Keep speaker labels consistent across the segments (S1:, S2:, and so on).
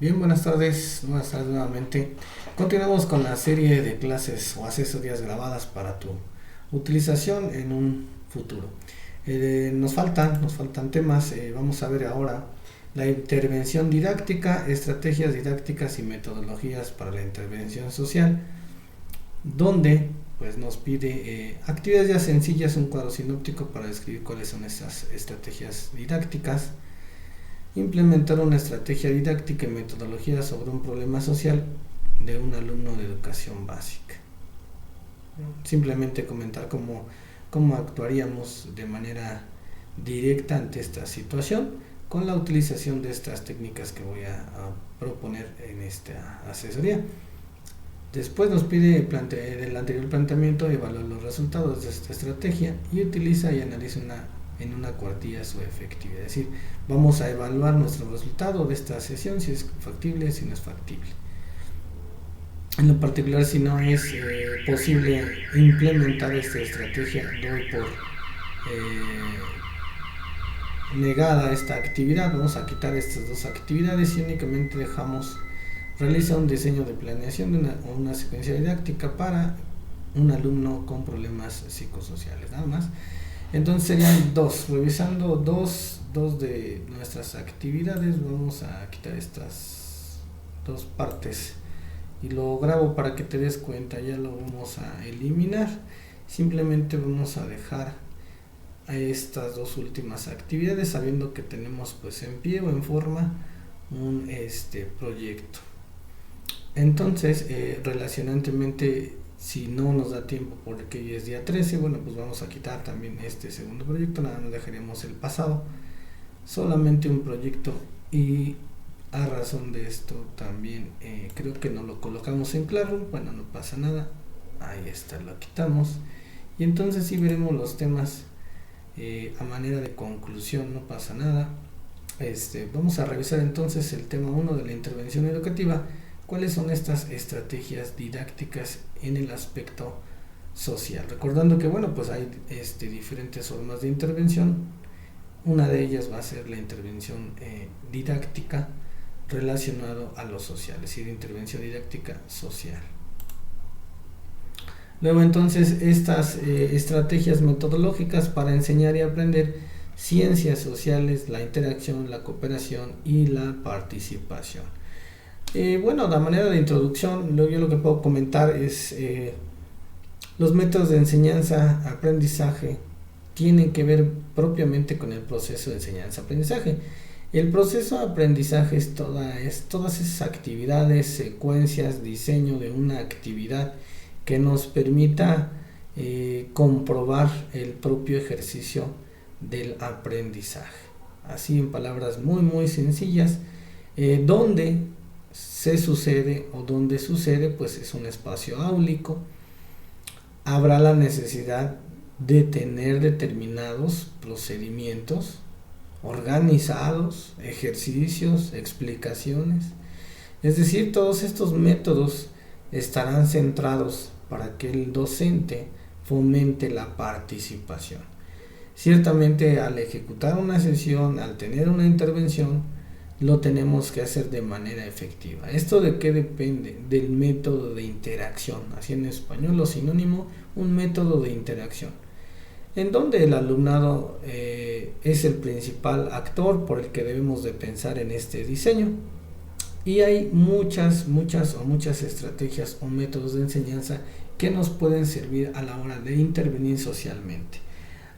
S1: Bien, buenas tardes nuevamente. Continuamos con la serie de clases o asesorías grabadas para tu utilización en un futuro. Nos faltan temas. Vamos a ver ahora la intervención didáctica, estrategias didácticas y metodologías para la intervención social, donde pues nos pide actividades ya sencillas, un cuadro sinóptico para describir cuáles son esas estrategias didácticas, implementar una estrategia didáctica y metodología sobre un problema social de un alumno de educación básica. Simplemente comentar cómo actuaríamos de manera directa ante esta situación con la utilización de estas técnicas que voy a proponer en esta asesoría. Después nos pide del anterior planteamiento evaluar los resultados de esta estrategia y utiliza y analiza en una cuartilla su efectividad. Es decir, vamos a evaluar nuestro resultado de esta sesión, si es factible, si no es factible. En lo particular, si no es posible implementar esta estrategia, doy por negada esta actividad. Vamos a quitar estas dos actividades y únicamente dejamos realizar un diseño de planeación de una secuencia didáctica para un alumno con problemas psicosociales, nada más. Entonces serían revisando dos de nuestras actividades. Vamos a quitar estas dos partes y lo grabo para que te des cuenta. Ya lo vamos a eliminar, simplemente vamos a dejar a estas dos últimas actividades, sabiendo que tenemos pues en pie o en forma un proyecto. Entonces relacionantemente, si no nos da tiempo porque hoy es día 13, bueno, pues vamos a quitar también este segundo proyecto, nada más dejaríamos el pasado, solamente un proyecto. Y a razón de esto también creo que no lo colocamos en claro, bueno, no pasa nada, ahí está, lo quitamos. Y entonces sí veremos los temas a manera de conclusión, no pasa nada. Vamos a revisar entonces el tema 1 de la intervención educativa. ¿Cuáles son estas estrategias didácticas en el aspecto social? Recordando que bueno, pues hay diferentes formas de intervención. Una de ellas va a ser la intervención didáctica relacionado a lo social, es decir, intervención didáctica social. Luego entonces estas estrategias metodológicas para enseñar y aprender ciencias sociales, la interacción, la cooperación y la participación. Bueno, de manera de introducción, yo lo que puedo comentar es los métodos de enseñanza, aprendizaje, tienen que ver propiamente con el proceso de enseñanza-aprendizaje. El proceso de aprendizaje es todas esas actividades, secuencias, diseño de una actividad que nos permita comprobar el propio ejercicio del aprendizaje. Así, en palabras muy muy sencillas, donde se sucede o donde sucede pues es un espacio áulico. Habrá la necesidad de tener determinados procedimientos organizados, ejercicios, explicaciones, es decir, todos estos métodos estarán centrados para que el docente fomente la participación. Ciertamente, al ejecutar una sesión, al tener una intervención, lo tenemos que hacer de manera efectiva. ¿Esto de qué depende? Del método de interacción, así en español o sinónimo, un método de interacción, en donde el alumnado es el principal actor por el que debemos de pensar en este diseño. Y hay muchas estrategias o métodos de enseñanza que nos pueden servir a la hora de intervenir socialmente.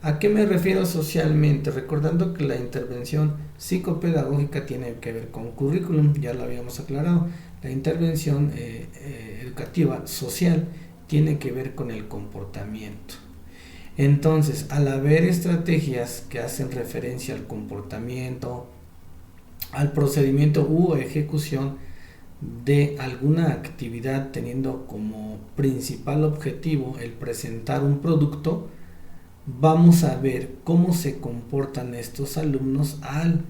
S1: ¿A qué me refiero socialmente? Recordando que la intervención psicopedagógica tiene que ver con currículum, ya lo habíamos aclarado. La intervención educativa social tiene que ver con el comportamiento. Entonces, al haber estrategias que hacen referencia al comportamiento, al procedimiento u ejecución de alguna actividad teniendo como principal objetivo el presentar un producto, vamos a ver cómo se comportan estos alumnos al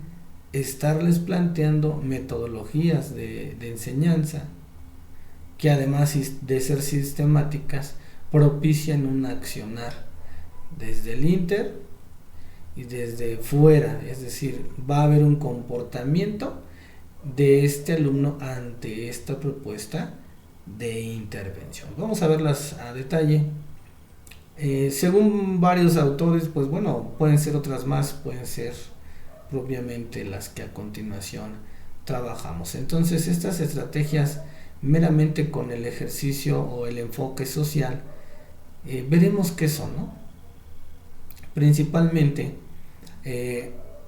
S1: estarles planteando metodologías de enseñanza que, además de ser sistemáticas, propician un accionar desde el inter y desde fuera. Es decir, va a haber un comportamiento de este alumno ante esta propuesta de intervención. Vamos a verlas a detalle. Según varios autores, pues bueno, pueden ser otras más, pueden ser propiamente las que a continuación trabajamos. Entonces, estas estrategias meramente con el ejercicio o el enfoque social, veremos qué son, ¿no? Principalmente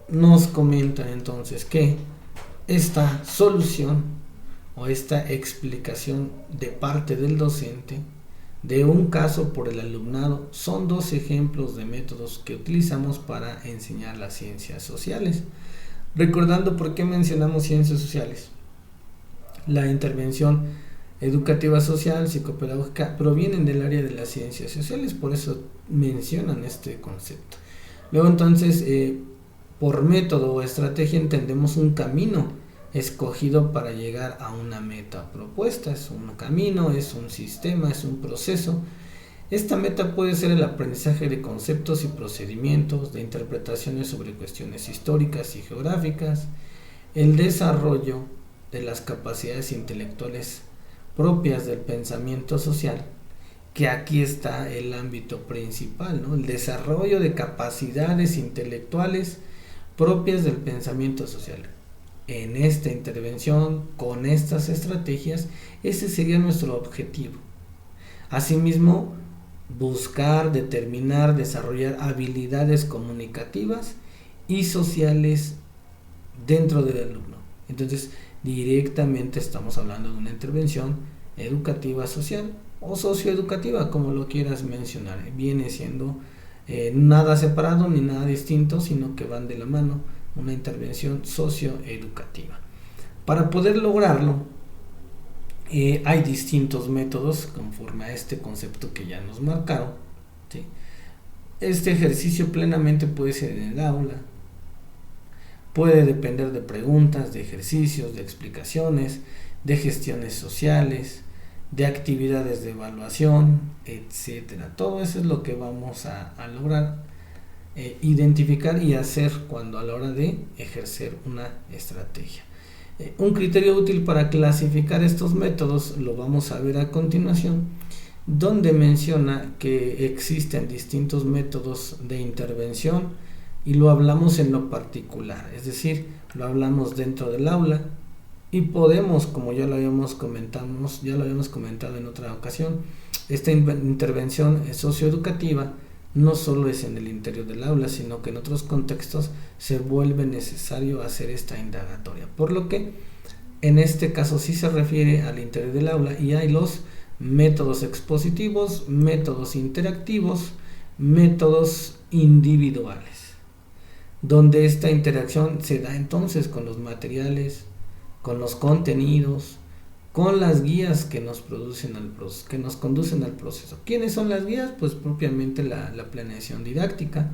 S1: nos comentan entonces que esta solución o esta explicación de parte del docente de un caso por el alumnado son dos ejemplos de métodos que utilizamos para enseñar las ciencias sociales. Recordando por qué mencionamos ciencias sociales. La intervención educativa social, psicopedagógica, provienen del área de las ciencias sociales, por eso mencionan este concepto. Luego entonces, por método o estrategia entendemos un camino escogido para llegar a una meta propuesta. Es un camino, es un sistema, es un proceso. Esta meta puede ser el aprendizaje de conceptos y procedimientos, de interpretaciones sobre cuestiones históricas y geográficas, el desarrollo de las capacidades intelectuales propias del pensamiento social, que aquí está el ámbito principal, ¿no? El desarrollo de capacidades intelectuales propias del pensamiento social. En esta intervención, con estas estrategias, ese sería nuestro objetivo. Asimismo, buscar, determinar, desarrollar habilidades comunicativas y sociales dentro del alumno. Entonces, directamente estamos hablando de una intervención educativa social o socioeducativa, como lo quieras mencionar. Viene siendo nada separado ni nada distinto, sino que van de la mano, una intervención socioeducativa. Para poder lograrlo, hay distintos métodos conforme a este concepto que ya nos marcaron, ¿sí? Este ejercicio plenamente puede ser en el aula, puede depender de preguntas, de ejercicios, de explicaciones, de gestiones sociales, de actividades de evaluación, etcétera. Todo eso es lo que vamos a lograr identificar y hacer cuando a la hora de ejercer una estrategia. Un criterio útil para clasificar estos métodos lo vamos a ver a continuación, donde menciona que existen distintos métodos de intervención y lo hablamos en lo particular, es decir, lo hablamos dentro del aula y podemos, como ya lo habíamos comentado en otra ocasión, esta intervención socioeducativa no solo es en el interior del aula, sino que en otros contextos se vuelve necesario hacer esta indagatoria. Por lo que en este caso sí se refiere al interior del aula y hay los métodos expositivos, métodos interactivos, métodos individuales, donde esta interacción se da entonces con los materiales, con los contenidos, con las guías que nos conducen al proceso. ¿Quiénes son las guías? Pues propiamente la planeación didáctica.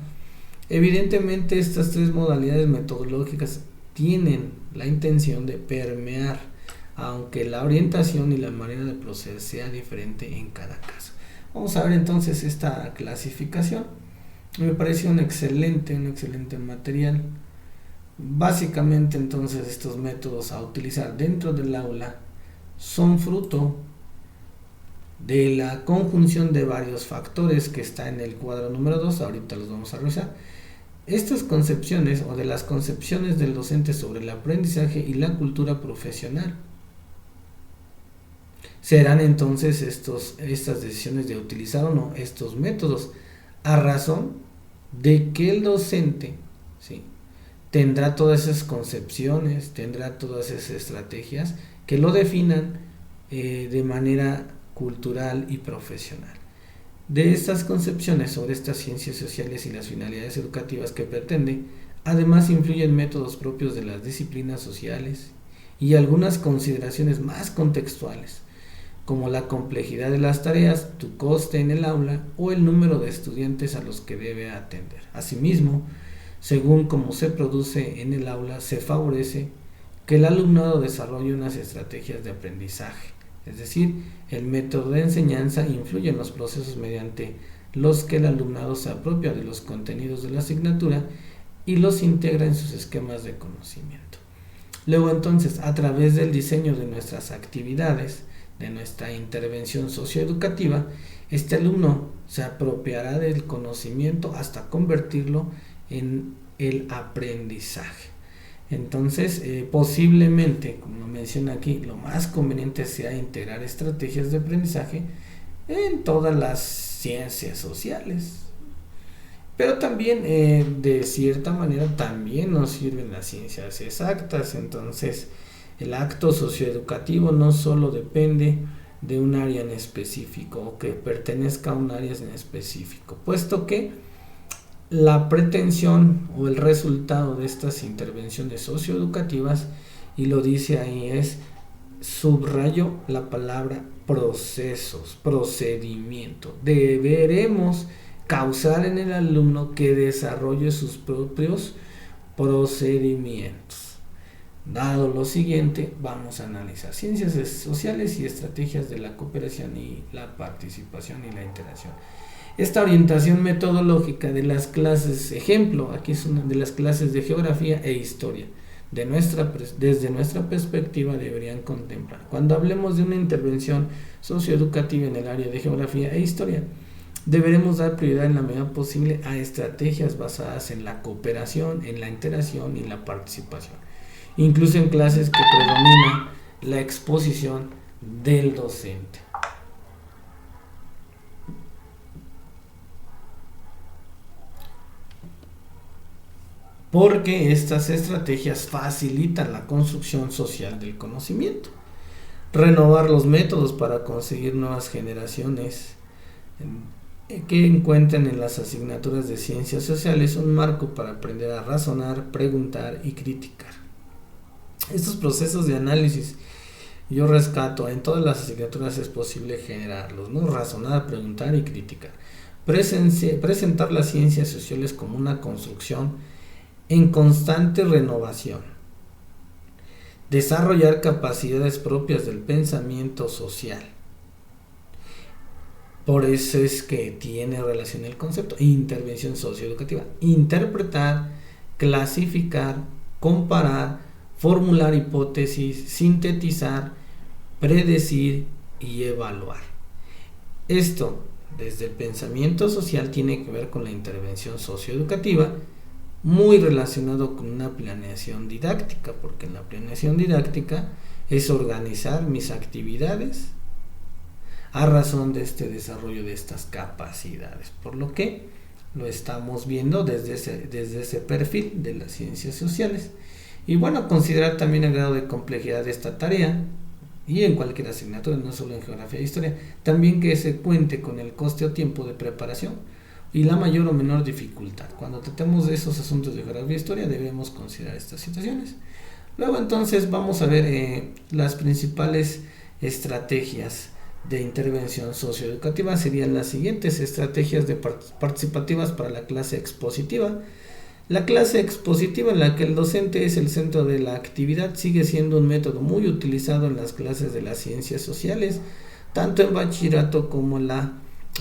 S1: Evidentemente estas tres modalidades metodológicas tienen la intención de permear, aunque la orientación y la manera de proceder sea diferente en cada caso. Vamos a ver entonces esta clasificación. Me parece un excelente material. Básicamente entonces estos métodos a utilizar dentro del aula son fruto de la conjunción de varios factores que está en el cuadro número 2, ahorita los vamos a revisar. Estas concepciones o de las concepciones del docente sobre el aprendizaje y la cultura profesional serán entonces estas decisiones de utilizar o no estos métodos, a razón de que el docente, ¿sí?, tendrá todas esas concepciones, tendrá todas esas estrategias que lo definan de manera cultural y profesional. De estas concepciones sobre estas ciencias sociales y las finalidades educativas que pretende, además influyen métodos propios de las disciplinas sociales y algunas consideraciones más contextuales, como la complejidad de las tareas, tu coste en el aula o el número de estudiantes a los que debe atender. Asimismo, según cómo se produce en el aula, se favorece que el alumnado desarrolle unas estrategias de aprendizaje, es decir, el método de enseñanza influye en los procesos mediante los que el alumnado se apropia de los contenidos de la asignatura y los integra en sus esquemas de conocimiento. Luego entonces, a través del diseño de nuestras actividades, de nuestra intervención socioeducativa, este alumno se apropiará del conocimiento hasta convertirlo en el aprendizaje. Entonces, posiblemente, como menciona aquí, lo más conveniente sea integrar estrategias de aprendizaje en todas las ciencias sociales. Pero también, de cierta manera, también nos sirven las ciencias exactas. Entonces, el acto socioeducativo no solo depende de un área en específico o que pertenezca a un área en específico, puesto que la pretensión o el resultado de estas intervenciones socioeducativas, y lo dice ahí, es, subrayo la palabra procesos, procedimiento. Deberemos causar en el alumno que desarrolle sus propios procedimientos. Dado lo siguiente, vamos a analizar ciencias sociales y estrategias de la cooperación y la participación y la interacción. Esta orientación metodológica de las clases, ejemplo, aquí es una de las clases de geografía e historia, desde nuestra perspectiva deberían contemplar. Cuando hablemos de una intervención socioeducativa en el área de geografía e historia, deberemos dar prioridad en la medida posible a estrategias basadas en la cooperación, en la interacción y la participación, incluso en clases que predomina la exposición del docente. Porque estas estrategias facilitan la construcción social del conocimiento. Renovar los métodos para conseguir nuevas generaciones que encuentren en las asignaturas de ciencias sociales un marco para aprender a razonar, preguntar y criticar. Estos procesos de análisis yo rescato, en todas las asignaturas es posible generarlos, ¿no? Razonar, preguntar y criticar. Presentar las ciencias sociales como una construcción en constante renovación. Desarrollar capacidades propias del pensamiento social. Por eso es que tiene relación el concepto intervención socioeducativa. Interpretar, clasificar, comparar, formular hipótesis, sintetizar, predecir y evaluar. Esto, desde el pensamiento social, tiene que ver con la intervención socioeducativa, muy relacionado con una planeación didáctica, porque en la planeación didáctica es organizar mis actividades a razón de este desarrollo de estas capacidades, por lo que lo estamos viendo desde ese perfil de las ciencias sociales. Y bueno, considerar también el grado de complejidad de esta tarea, y en cualquier asignatura, no solo en geografía e historia, también que se cuente con el coste o tiempo de preparación y la mayor o menor dificultad. Cuando tratemos de esos asuntos de geografía e historia debemos considerar estas situaciones. Luego entonces vamos a ver las principales estrategias de intervención socioeducativa. Serían las siguientes: estrategias participativas para la clase expositiva. La clase expositiva, en la que el docente es el centro de la actividad, sigue siendo un método muy utilizado en las clases de las ciencias sociales, tanto en bachillerato como en la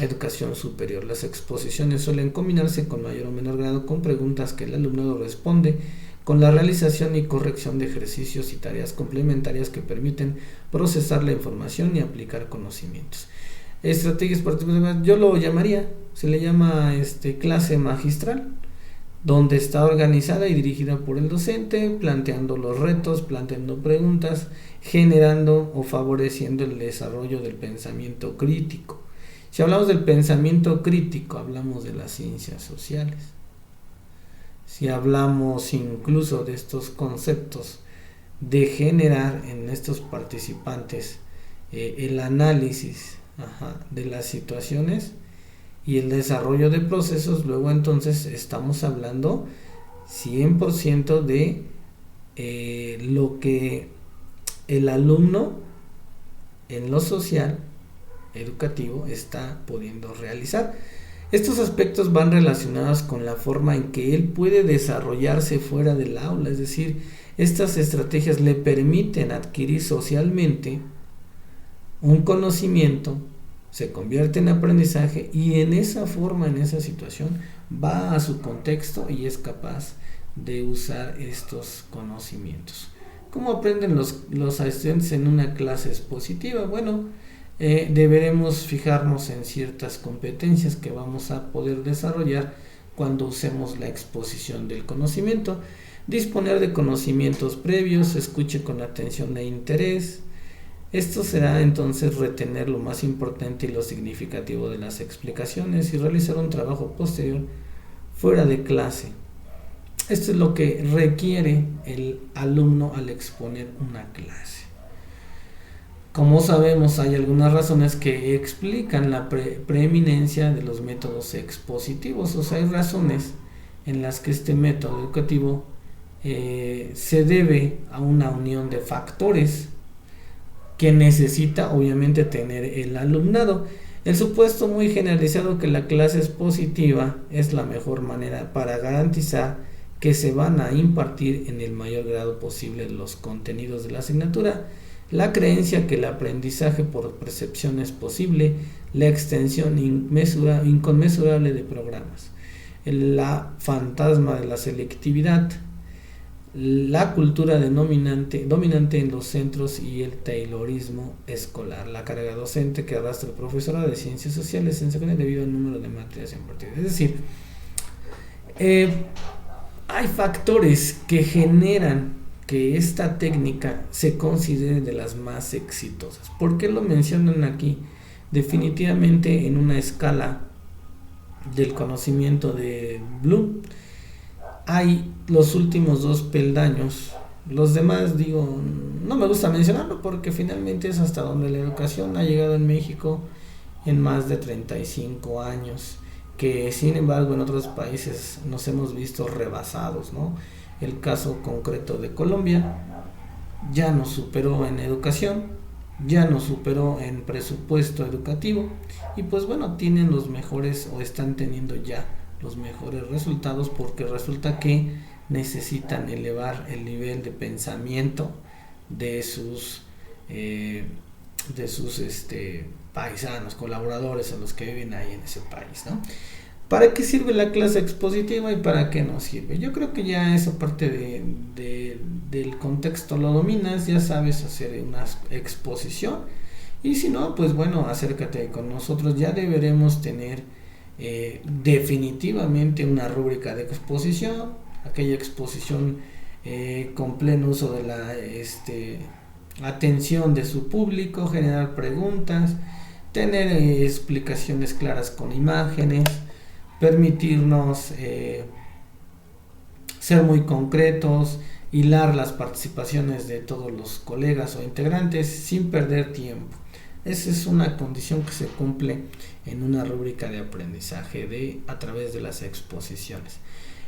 S1: educación superior. Las exposiciones suelen combinarse con mayor o menor grado con preguntas que el alumnado responde, con la realización y corrección de ejercicios y tareas complementarias que permiten procesar la información y aplicar conocimientos. Estrategias participativas, yo lo llamaría, se le llama clase magistral, donde está organizada y dirigida por el docente, planteando los retos, planteando preguntas, generando o favoreciendo el desarrollo del pensamiento crítico. Si hablamos del pensamiento crítico, hablamos de las ciencias sociales. Si hablamos incluso de estos conceptos, de generar en estos participantes el análisis de las situaciones y el desarrollo de procesos, luego entonces estamos hablando 100% de lo que el alumno en lo social educativo está pudiendo realizar. Estos aspectos van relacionados con la forma en que él puede desarrollarse fuera del aula, es decir, estas estrategias le permiten adquirir socialmente un conocimiento, se convierte en aprendizaje y en esa forma, en esa situación, va a su contexto y es capaz de usar estos conocimientos. ¿Cómo aprenden los estudiantes en una clase expositiva? Bueno, deberemos fijarnos en ciertas competencias que vamos a poder desarrollar cuando usemos la exposición del conocimiento. Disponer de conocimientos previos, escuche con atención e interés. Esto será entonces retener lo más importante y lo significativo de las explicaciones y realizar un trabajo posterior fuera de clase. Esto es lo que requiere el alumno al exponer una clase. Como sabemos, hay algunas razones que explican la preeminencia de los métodos expositivos. O sea, hay razones en las que este método educativo se debe a una unión de factores que necesita obviamente tener el alumnado. El supuesto muy generalizado que la clase expositiva es la mejor manera para garantizar que se van a impartir en el mayor grado posible los contenidos de la asignatura. La creencia que el aprendizaje por percepción es posible, la extensión inconmensurable de programas, la fantasma de la selectividad, la cultura dominante en los centros y el taylorismo escolar, la carga docente que arrastra el profesorado de ciencias sociales en secundaria debido al número de materias impartidas. Es decir, hay factores que generan que esta técnica se considere de las más exitosas. ¿Por qué lo mencionan aquí? Definitivamente en una escala del conocimiento de Bloom hay los últimos 2 peldaños. Los demás, digo, no me gusta mencionarlo porque finalmente es hasta donde la educación ha llegado en México en más de 35 años, que sin embargo en otros países nos hemos visto rebasados, ¿no? El caso concreto de Colombia ya nos superó en educación, ya nos superó en presupuesto educativo y pues bueno, tienen los mejores o están teniendo ya los mejores resultados porque resulta que necesitan elevar el nivel de pensamiento de sus paisanos, colaboradores, a los que viven ahí en ese país, ¿no? ¿Para qué sirve la clase expositiva y para qué no sirve? Yo creo que ya esa parte del contexto lo dominas, ya sabes hacer una exposición y si no, pues bueno, acércate con nosotros, ya deberemos tener definitivamente una rúbrica de exposición, aquella exposición con pleno uso de la atención de su público, generar preguntas, tener explicaciones claras con imágenes, permitirnos ser muy concretos, hilar las participaciones de todos los colegas o integrantes sin perder tiempo. Esa es una condición que se cumple en una rúbrica de aprendizaje a través de las exposiciones.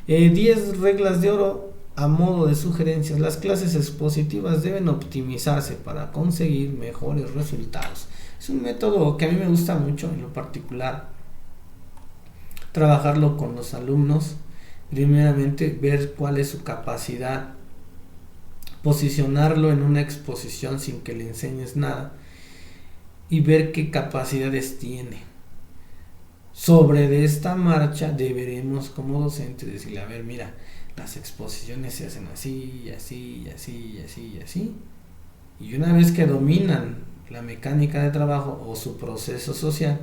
S1: 10 reglas de oro a modo de sugerencias. Las clases expositivas deben optimizarse para conseguir mejores resultados. Es un método que a mí me gusta mucho en lo particular. Trabajarlo con los alumnos, primeramente ver cuál es su capacidad, posicionarlo en una exposición sin que le enseñes nada y ver qué capacidades tiene. Sobre de esta marcha deberemos como docentes decirle, a ver, mira, las exposiciones se hacen así, así, así, así, así. Y una vez que dominan la mecánica de trabajo o su proceso social,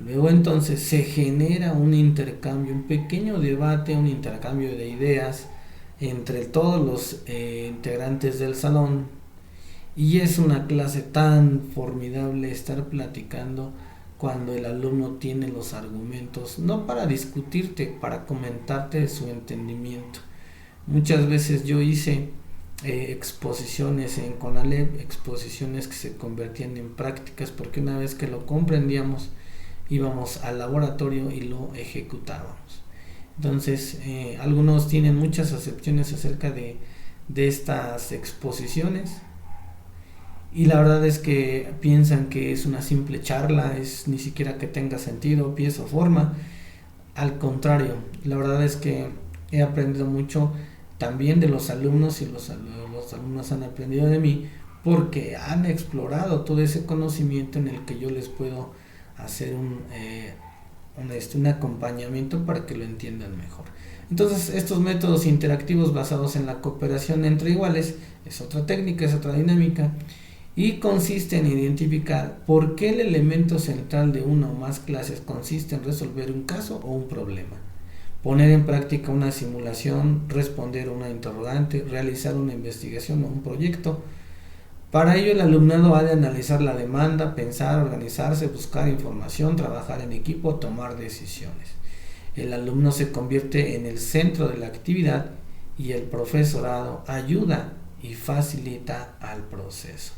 S1: luego entonces se genera un intercambio, un pequeño debate, un intercambio de ideas entre todos los integrantes del salón y es una clase tan formidable estar platicando cuando el alumno tiene los argumentos, no para discutirte, para comentarte su entendimiento. Muchas veces yo hice exposiciones en CONALEP, exposiciones que se convertían en prácticas porque una vez que lo comprendíamos íbamos al laboratorio y lo ejecutábamos. Entonces algunos tienen muchas acepciones acerca de estas exposiciones y la verdad es que piensan que es una simple charla, es ni siquiera que tenga sentido, pieza o forma. Al contrario, la verdad es que he aprendido mucho también de los alumnos y los alumnos han aprendido de mí porque han explorado todo ese conocimiento en el que yo les puedo hacer un acompañamiento para que lo entiendan mejor. Entonces, estos métodos interactivos basados en la cooperación entre iguales es otra técnica, es otra dinámica, y consiste en identificar por qué el elemento central de una o más clases consiste en resolver un caso o un problema, poner en práctica una simulación, responder una interrogante, realizar una investigación o un proyecto. Para ello el alumnado ha de analizar la demanda, pensar, organizarse, buscar información, trabajar en equipo, tomar decisiones. El alumno se convierte en el centro de la actividad y el profesorado ayuda y facilita al proceso.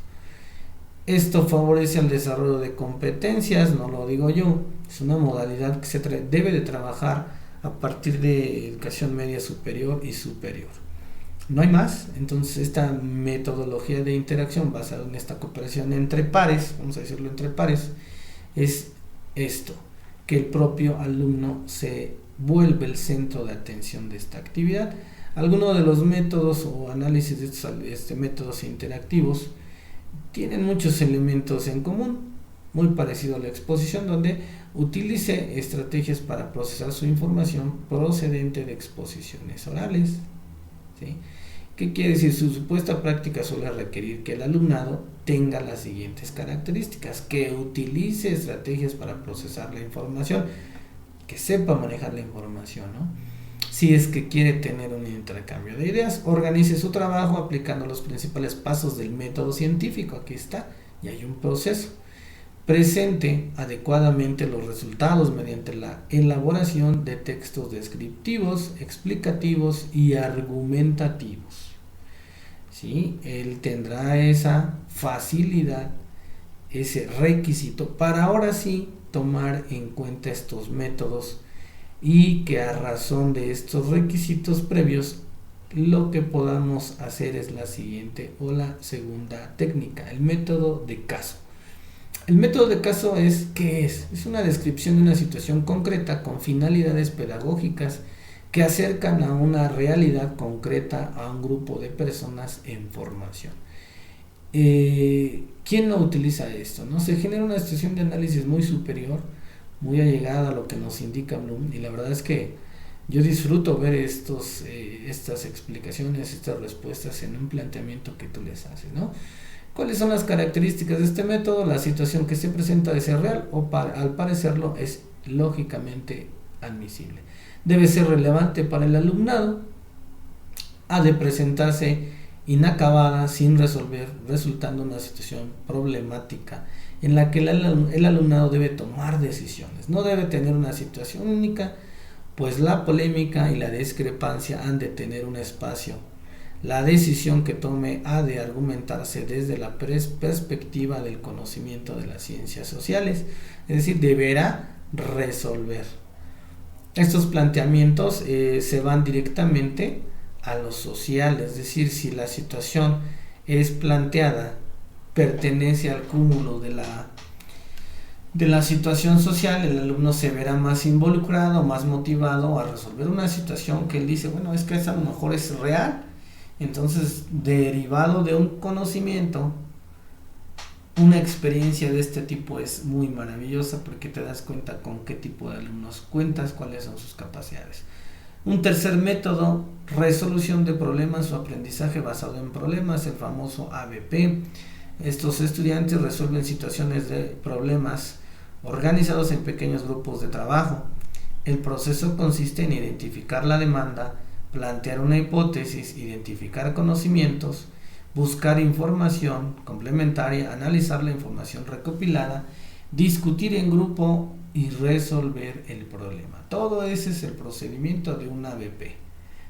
S1: Esto favorece el desarrollo de competencias, no lo digo yo, es una modalidad que se debe de trabajar a partir de educación media superior y superior. No hay más. Entonces esta metodología de interacción basada en esta cooperación entre pares, vamos a decirlo entre pares, es esto, que el propio alumno se vuelve el centro de atención de esta actividad. Algunos de los métodos o análisis de estos métodos interactivos tienen muchos elementos en común, muy parecido a la exposición, donde utilice estrategias para procesar su información procedente de exposiciones orales. ¿Sí? ¿Qué quiere decir? Su supuesta práctica suele requerir que el alumnado tenga las siguientes características: que utilice estrategias para procesar la información, que sepa manejar la información, ¿no? Si es que quiere tener un intercambio de ideas, organice su trabajo aplicando los principales pasos del método científico. Aquí está, y hay un proceso. Presente adecuadamente los resultados mediante la elaboración de textos descriptivos, explicativos y argumentativos. ¿Sí? Él tendrá esa facilidad, ese requisito para ahora sí tomar en cuenta estos métodos, y que a razón de estos requisitos previos lo que podamos hacer es la siguiente o la segunda técnica, el método de caso. El método de caso es, ¿qué es? Es una descripción de una situación concreta con finalidades pedagógicas que acercan a una realidad concreta a un grupo de personas en formación. ¿Quién no utiliza esto? ¿No? Se genera una situación de análisis muy superior, muy allegada a lo que nos indica Bloom, y la verdad es que yo disfruto ver estas explicaciones, estas respuestas en un planteamiento que tú les haces, ¿no? ¿Cuáles son las características de este método? La situación que se presenta debe ser real o al parecerlo es lógicamente admisible. Debe ser relevante para el alumnado, ha de presentarse inacabada, sin resolver, resultando una situación problemática en la que el alumnado debe tomar decisiones. No debe tener una situación única, pues la polémica y la discrepancia han de tener un espacio. La decisión que tome ha de argumentarse desde la perspectiva del conocimiento de las ciencias sociales, es decir, deberá resolver. Estos planteamientos se van directamente a lo social, es decir, si la situación es planteada, pertenece al cúmulo de la situación social, el alumno se verá más involucrado, más motivado a resolver una situación que él dice, bueno, es que esa a lo mejor es real. Entonces, derivado de un conocimiento, una experiencia de este tipo es muy maravillosa porque te das cuenta con qué tipo de alumnos cuentas, cuáles son sus capacidades. Un tercer método, resolución de problemas o aprendizaje basado en problemas, el famoso ABP. Estos estudiantes resuelven situaciones de problemas organizados en pequeños grupos de trabajo. El proceso consiste en identificar la demanda, plantear una hipótesis, identificar conocimientos, buscar información complementaria, analizar la información recopilada, discutir en grupo y resolver el problema. Todo ese es el procedimiento de un ABP.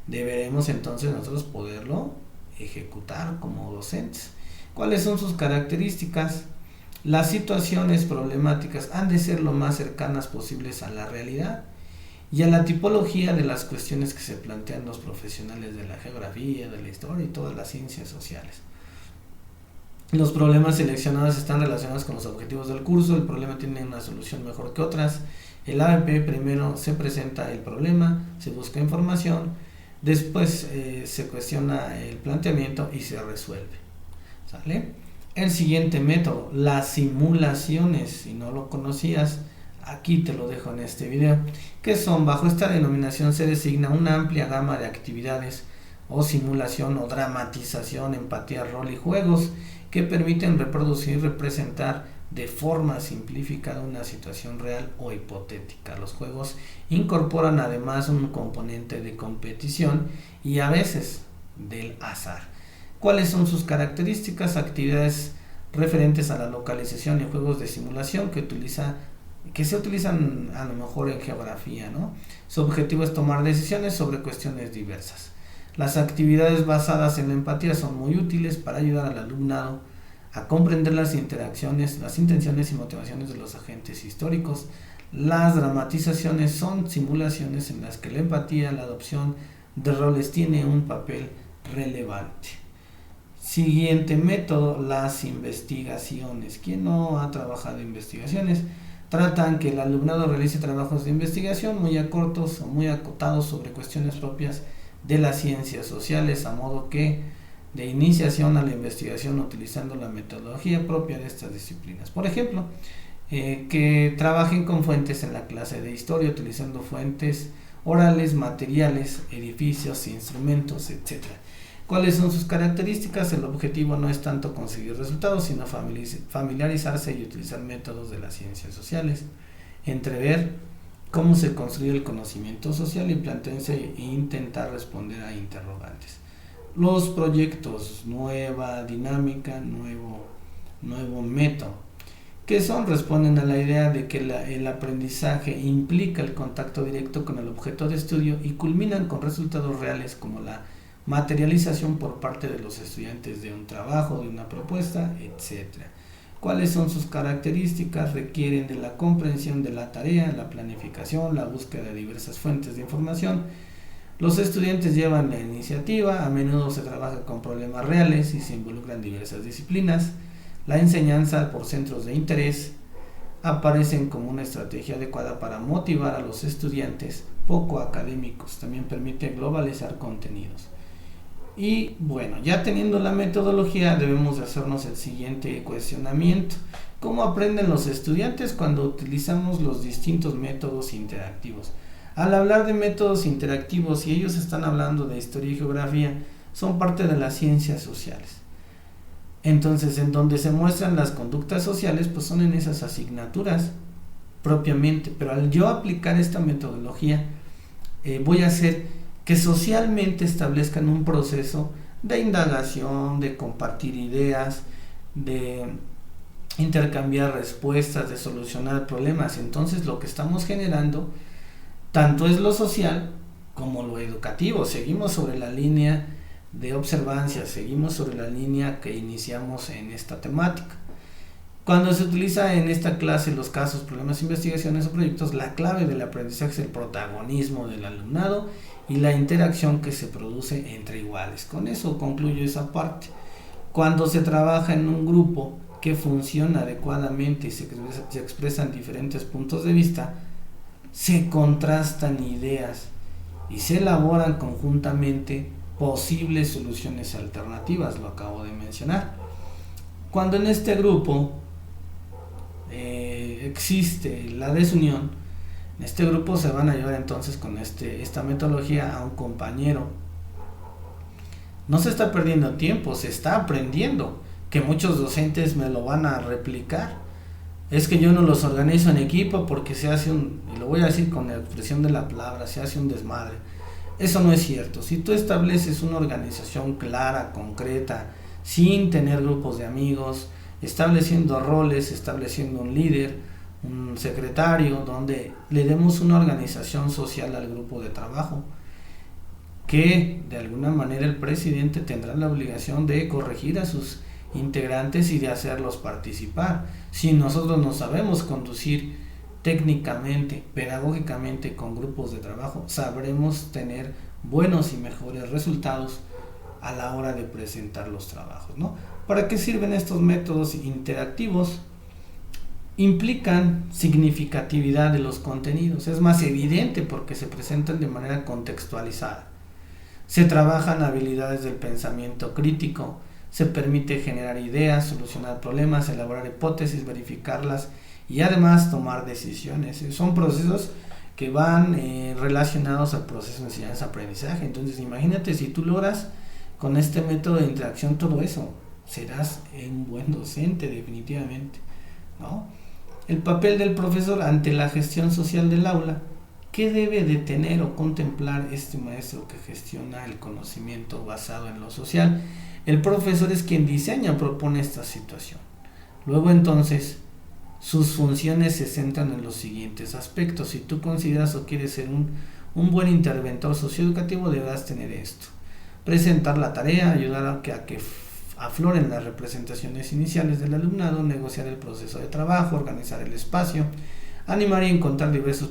S1: Deberemos entonces nosotros poderlo ejecutar como docentes. ¿Cuáles son sus características? Las situaciones problemáticas han de ser lo más cercanas posibles a la realidad y a la tipología de las cuestiones que se plantean los profesionales de la geografía, de la historia y todas las ciencias sociales. Los problemas seleccionados están relacionados con los objetivos del curso, el problema tiene una solución mejor que otras. El ABP primero se presenta el problema, se busca información, después se cuestiona el planteamiento y se resuelve. ¿Sale? El siguiente método, las simulaciones. Si no lo conocías, Aquí te lo dejo en este video, que son, bajo esta denominación se designa una amplia gama de actividades o simulación o dramatización, empatía, rol y juegos que permiten reproducir y representar de forma simplificada una situación real o hipotética. Los juegos incorporan además un componente de competición y a veces del azar. ¿Cuáles son sus características? Actividades referentes a la localización y juegos de simulación que se utilizan a lo mejor en geografía, ¿no? Su objetivo es tomar decisiones sobre cuestiones diversas. Las actividades basadas en la empatía son muy útiles para ayudar al alumnado a comprender las interacciones, las intenciones y motivaciones de los agentes históricos. Las dramatizaciones son simulaciones en las que la empatía, la adopción de roles tiene un papel relevante. Siguiente método, las investigaciones. ¿Quién no ha trabajado en investigaciones? Tratan que el alumnado realice trabajos de investigación muy cortos o muy acotados sobre cuestiones propias de las ciencias sociales, a modo que de iniciación a la investigación utilizando la metodología propia de estas disciplinas. Por ejemplo, que trabajen con fuentes en la clase de historia, utilizando fuentes orales, materiales, edificios, instrumentos, etc. ¿Cuáles son sus características? El objetivo no es tanto conseguir resultados, sino familiarizarse y utilizar métodos de las ciencias sociales, entrever cómo se construye el conocimiento social y plantearse e intentar responder a interrogantes. Los proyectos, nueva dinámica, nuevo método, que responden a la idea de que el aprendizaje implica el contacto directo con el objeto de estudio y culminan con resultados reales como la materialización por parte de los estudiantes de un trabajo, de una propuesta, etc. ¿Cuáles son sus características? Requieren de la comprensión de la tarea, la planificación, la búsqueda de diversas fuentes de información. Los estudiantes llevan la iniciativa, a menudo se trabaja con problemas reales y se involucran diversas disciplinas. La enseñanza por centros de interés aparecen como una estrategia adecuada para motivar a los estudiantes poco académicos. También permite globalizar contenidos. Y bueno, ya teniendo la metodología, debemos de hacernos el siguiente cuestionamiento. ¿Cómo aprenden los estudiantes cuando utilizamos los distintos métodos interactivos? Al hablar de métodos interactivos, y ellos están hablando de historia y geografía, son parte de las ciencias sociales. Entonces, en donde se muestran las conductas sociales, pues son en esas asignaturas propiamente. Pero al yo aplicar esta metodología, voy a hacer que socialmente establezcan un proceso de indagación, de compartir ideas, de intercambiar respuestas, de solucionar problemas. Entonces, lo que estamos generando tanto es lo social como lo educativo. Seguimos sobre la línea de observancia, seguimos sobre la línea que iniciamos en esta temática. Cuando se utiliza en esta clase los casos, problemas, investigaciones o proyectos, la clave del aprendizaje es el protagonismo del alumnado y la interacción que se produce entre iguales. Con eso concluyo esa parte. Cuando se trabaja en un grupo que funciona adecuadamente y se expresan diferentes puntos de vista, se contrastan ideas y se elaboran conjuntamente posibles soluciones alternativas, lo acabo de mencionar. Cuando en este grupo existe la desunión, en este grupo se van a llevar entonces con esta metodología a un compañero. No se está perdiendo tiempo, se está aprendiendo, que muchos docentes me lo van a replicar. Es que yo no los organizo en equipo porque se hace y lo voy a decir con la expresión de la palabra, se hace un desmadre. Eso no es cierto. Si tú estableces una organización clara, concreta, sin tener grupos de amigos, estableciendo roles, estableciendo un líder, un secretario, donde le demos una organización social al grupo de trabajo, que de alguna manera el presidente tendrá la obligación de corregir a sus integrantes y de hacerlos participar. Si nosotros no sabemos conducir técnicamente, pedagógicamente con grupos de trabajo, sabremos tener buenos y mejores resultados a la hora de presentar los trabajos, ¿no? ¿Para qué sirven estos métodos interactivos? Implican significatividad de los contenidos, es más evidente porque se presentan de manera contextualizada. Se trabajan habilidades del pensamiento crítico, se permite generar ideas, solucionar problemas, elaborar hipótesis, verificarlas y además tomar decisiones. Son procesos que van relacionados al proceso de enseñanza-aprendizaje. Entonces imagínate si tú logras con este método de interacción todo eso, serás un buen docente definitivamente, ¿no? El papel del profesor ante la gestión social del aula. ¿Qué debe de tener o contemplar este maestro que gestiona el conocimiento basado en lo social? El profesor es quien diseña o propone esta situación. Luego entonces, sus funciones se centran en los siguientes aspectos. Si tú consideras o quieres ser un buen interventor socioeducativo, deberás tener esto. Presentar la tarea, ayudar a que afloren las representaciones iniciales del alumnado, negociar el proceso de trabajo, organizar el espacio, animar y encontrar diversos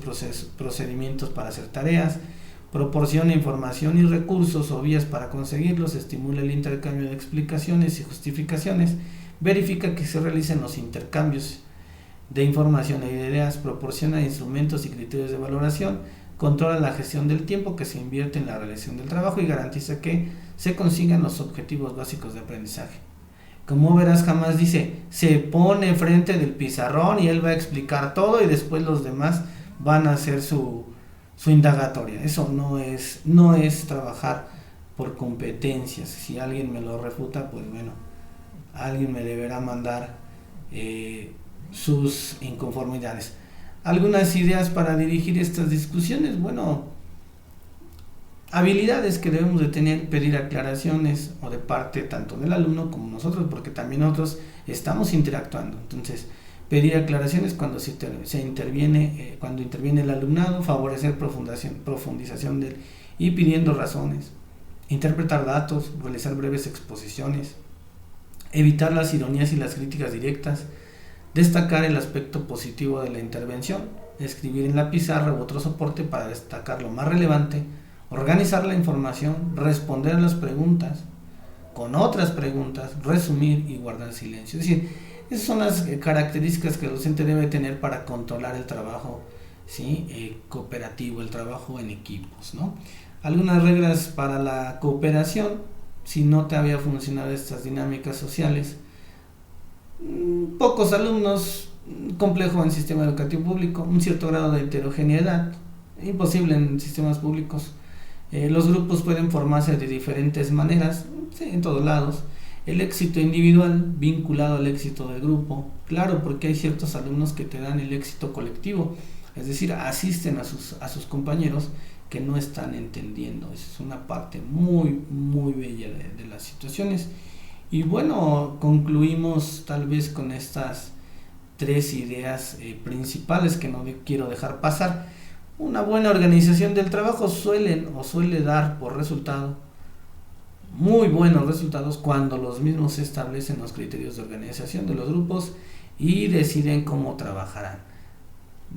S1: procedimientos para hacer tareas, proporciona información y recursos o vías para conseguirlos, estimula el intercambio de explicaciones y justificaciones, verifica que se realicen los intercambios de información e ideas, proporciona instrumentos y criterios de valoración, controla la gestión del tiempo que se invierte en la realización del trabajo y garantiza que se consigan los objetivos básicos de aprendizaje. Como verás, jamás dice, se pone frente del pizarrón y él va a explicar todo y después los demás van a hacer su indagatoria. Eso no es trabajar por competencias. Si alguien me lo refuta, pues bueno, alguien me deberá mandar sus inconformidades. Algunas ideas para dirigir estas discusiones, bueno, habilidades que debemos de tener: pedir aclaraciones o de parte tanto del alumno como nosotros, porque también nosotros estamos interactuando. Entonces, pedir aclaraciones cuando cuando interviene el alumnado, favorecer profundización y pidiendo razones, interpretar datos, realizar breves exposiciones, evitar las ironías y las críticas directas, destacar el aspecto positivo de la intervención, escribir en la pizarra u otro soporte para destacar lo más relevante, organizar la información, responder a las preguntas con otras preguntas, resumir y guardar silencio. Es decir, esas son las características que el docente debe tener para controlar el trabajo, ¿sí? Cooperativo, el trabajo en equipos, ¿no? Algunas reglas para la cooperación: si no te había funcionado estas dinámicas sociales, pocos alumnos, complejo en sistema educativo público, un cierto grado de heterogeneidad, imposible en sistemas públicos. Los grupos pueden formarse de diferentes maneras, sí, en todos lados. El éxito individual vinculado al éxito del grupo, claro, porque hay ciertos alumnos que te dan el éxito colectivo, es decir, asisten a sus compañeros que no están entendiendo. Esa es una parte muy, muy bella de las situaciones. Y bueno, concluimos tal vez con estas 3 ideas principales que no quiero dejar pasar. Una buena organización del trabajo suele dar por resultado muy buenos resultados cuando los mismos establecen los criterios de organización de los grupos y deciden cómo trabajarán.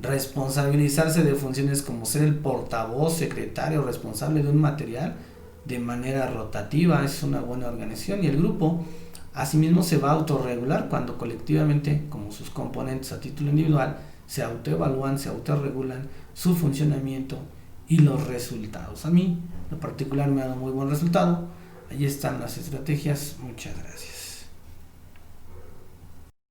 S1: Responsabilizarse de funciones como ser el portavoz, secretario, responsable de un material de manera rotativa es una buena organización, y el grupo asimismo se va a autorregular cuando colectivamente, como sus componentes a título individual, se autoevalúan, se autorregulan su funcionamiento y los resultados. A mí en particular me ha dado muy buen resultado. Ahí están las estrategias. Muchas gracias.